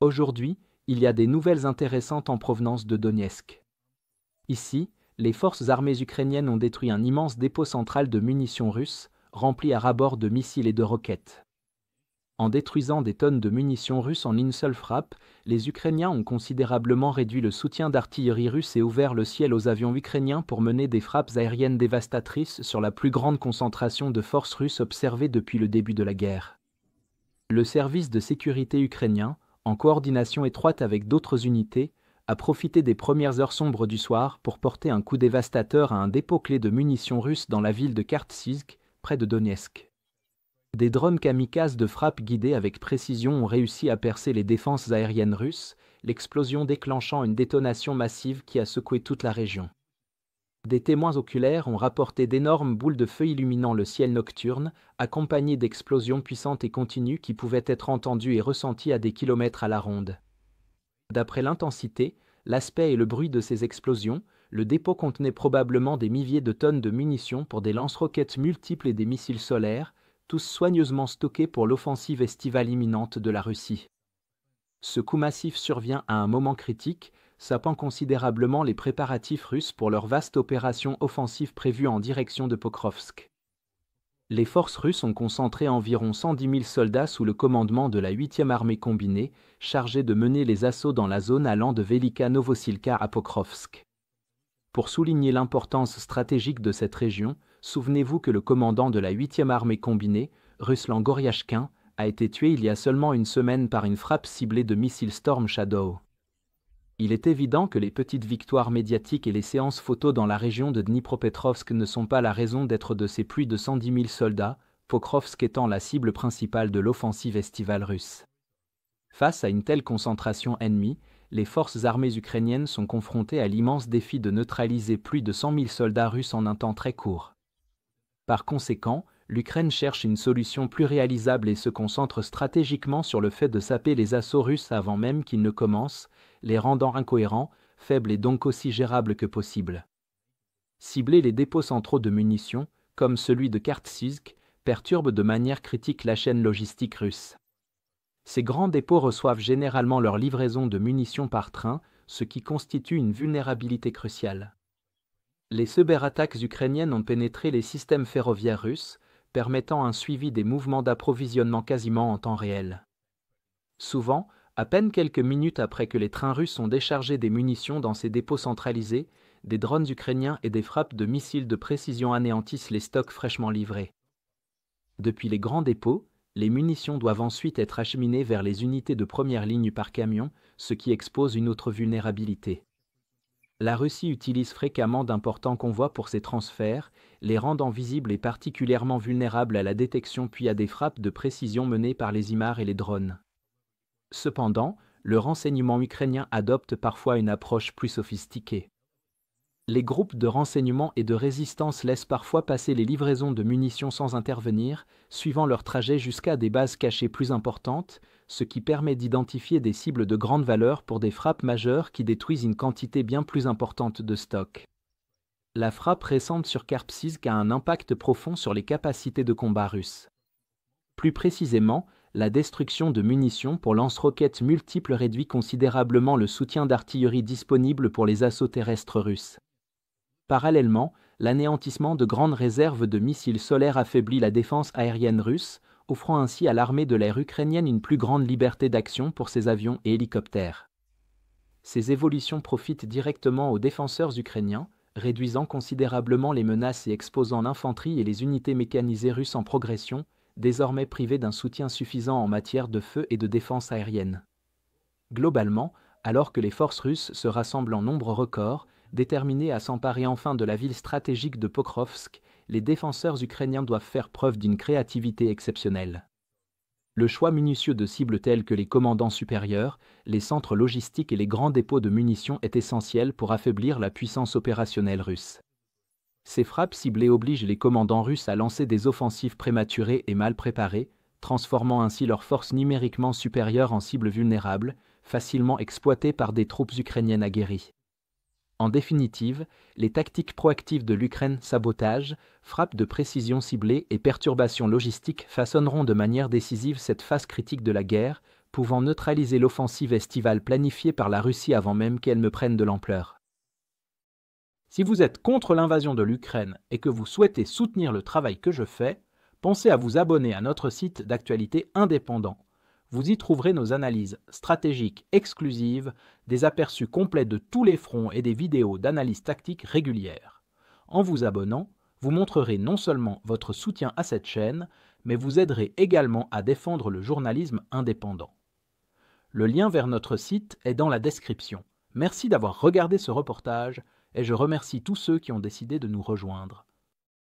Aujourd'hui, il y a des nouvelles intéressantes en provenance de Donetsk. Ici, les forces armées ukrainiennes ont détruit un immense dépôt central de munitions russes, rempli à ras-bord de missiles et de roquettes. En détruisant des tonnes de munitions russes en une seule frappe, les Ukrainiens ont considérablement réduit le soutien d'artillerie russe et ouvert le ciel aux avions ukrainiens pour mener des frappes aériennes dévastatrices sur la plus grande concentration de forces russes observée depuis le début de la guerre. Le service de sécurité ukrainien, en coordination étroite avec d'autres unités, a profité des premières heures sombres du soir pour porter un coup dévastateur à un dépôt clé de munitions russes dans la ville de Kharkiv, près de Donetsk. Des drones kamikazes de frappe guidée avec précision ont réussi à percer les défenses aériennes russes, l'explosion déclenchant une détonation massive qui a secoué toute la région. Des témoins oculaires ont rapporté d'énormes boules de feu illuminant le ciel nocturne, accompagnées d'explosions puissantes et continues qui pouvaient être entendues et ressenties à des kilomètres à la ronde. D'après l'intensité, l'aspect et le bruit de ces explosions, le dépôt contenait probablement des milliers de tonnes de munitions pour des lance-roquettes multiples et des missiles solaires, tous soigneusement stockés pour l'offensive estivale imminente de la Russie. Ce coup massif survient à un moment critique, sapant considérablement les préparatifs russes pour leur vaste opération offensive prévue en direction de Pokrovsk. Les forces russes ont concentré environ 110 000 soldats sous le commandement de la 8e armée combinée, chargée de mener les assauts dans la zone allant de Velika Novosilka à Pokrovsk. Pour souligner l'importance stratégique de cette région, souvenez-vous que le commandant de la 8e armée combinée, Ruslan Goryashkin, a été tué il y a seulement une semaine par une frappe ciblée de missiles Storm Shadow. Il est évident que les petites victoires médiatiques et les séances photos dans la région de Dnipropetrovsk ne sont pas la raison d'être de ces plus de 110 000 soldats, Pokrovsk étant la cible principale de l'offensive estivale russe. Face à une telle concentration ennemie, les forces armées ukrainiennes sont confrontées à l'immense défi de neutraliser plus de 100 000 soldats russes en un temps très court. Par conséquent, l'Ukraine cherche une solution plus réalisable et se concentre stratégiquement sur le fait de saper les assauts russes avant même qu'ils ne commencent, les rendant incohérents, faibles et donc aussi gérables que possible. Cibler les dépôts centraux de munitions, comme celui de Kharkiv, perturbe de manière critique la chaîne logistique russe. Ces grands dépôts reçoivent généralement leur livraison de munitions par train, ce qui constitue une vulnérabilité cruciale. Les cyberattaques ukrainiennes ont pénétré les systèmes ferroviaires russes, permettant un suivi des mouvements d'approvisionnement quasiment en temps réel. Souvent, à peine quelques minutes après que les trains russes ont déchargé des munitions dans ces dépôts centralisés, des drones ukrainiens et des frappes de missiles de précision anéantissent les stocks fraîchement livrés. Depuis les grands dépôts, les munitions doivent ensuite être acheminées vers les unités de première ligne par camion, ce qui expose une autre vulnérabilité. La Russie utilise fréquemment d'importants convois pour ces transferts, les rendant visibles et particulièrement vulnérables à la détection puis à des frappes de précision menées par les IMAR et les drones. Cependant, le renseignement ukrainien adopte parfois une approche plus sophistiquée. Les groupes de renseignement et de résistance laissent parfois passer les livraisons de munitions sans intervenir, suivant leur trajet jusqu'à des bases cachées plus importantes, ce qui permet d'identifier des cibles de grande valeur pour des frappes majeures qui détruisent une quantité bien plus importante de stock. La frappe récente sur Kharkiv a un impact profond sur les capacités de combat russes. Plus précisément, la destruction de munitions pour lance-roquettes multiples réduit considérablement le soutien d'artillerie disponible pour les assauts terrestres russes. Parallèlement, l'anéantissement de grandes réserves de missiles solaires affaiblit la défense aérienne russe, offrant ainsi à l'armée de l'air ukrainienne une plus grande liberté d'action pour ses avions et hélicoptères. Ces évolutions profitent directement aux défenseurs ukrainiens, réduisant considérablement les menaces et exposant l'infanterie et les unités mécanisées russes en progression, désormais privées d'un soutien suffisant en matière de feu et de défense aérienne. Globalement, alors que les forces russes se rassemblent en nombre record, déterminés à s'emparer enfin de la ville stratégique de Pokrovsk, les défenseurs ukrainiens doivent faire preuve d'une créativité exceptionnelle. Le choix minutieux de cibles telles que les commandants supérieurs, les centres logistiques et les grands dépôts de munitions est essentiel pour affaiblir la puissance opérationnelle russe. Ces frappes ciblées obligent les commandants russes à lancer des offensives prématurées et mal préparées, transformant ainsi leurs forces numériquement supérieures en cibles vulnérables, facilement exploitées par des troupes ukrainiennes aguerries. En définitive, les tactiques proactives de l'Ukraine, sabotage, frappes de précision ciblées et perturbations logistiques façonneront de manière décisive cette phase critique de la guerre, pouvant neutraliser l'offensive estivale planifiée par la Russie avant même qu'elle ne prenne de l'ampleur. Si vous êtes contre l'invasion de l'Ukraine et que vous souhaitez soutenir le travail que je fais, pensez à vous abonner à notre site d'actualité indépendant. Vous y trouverez nos analyses stratégiques exclusives, des aperçus complets de tous les fronts et des vidéos d'analyse tactique régulières. En vous abonnant, vous montrerez non seulement votre soutien à cette chaîne, mais vous aiderez également à défendre le journalisme indépendant. Le lien vers notre site est dans la description. Merci d'avoir regardé ce reportage et je remercie tous ceux qui ont décidé de nous rejoindre.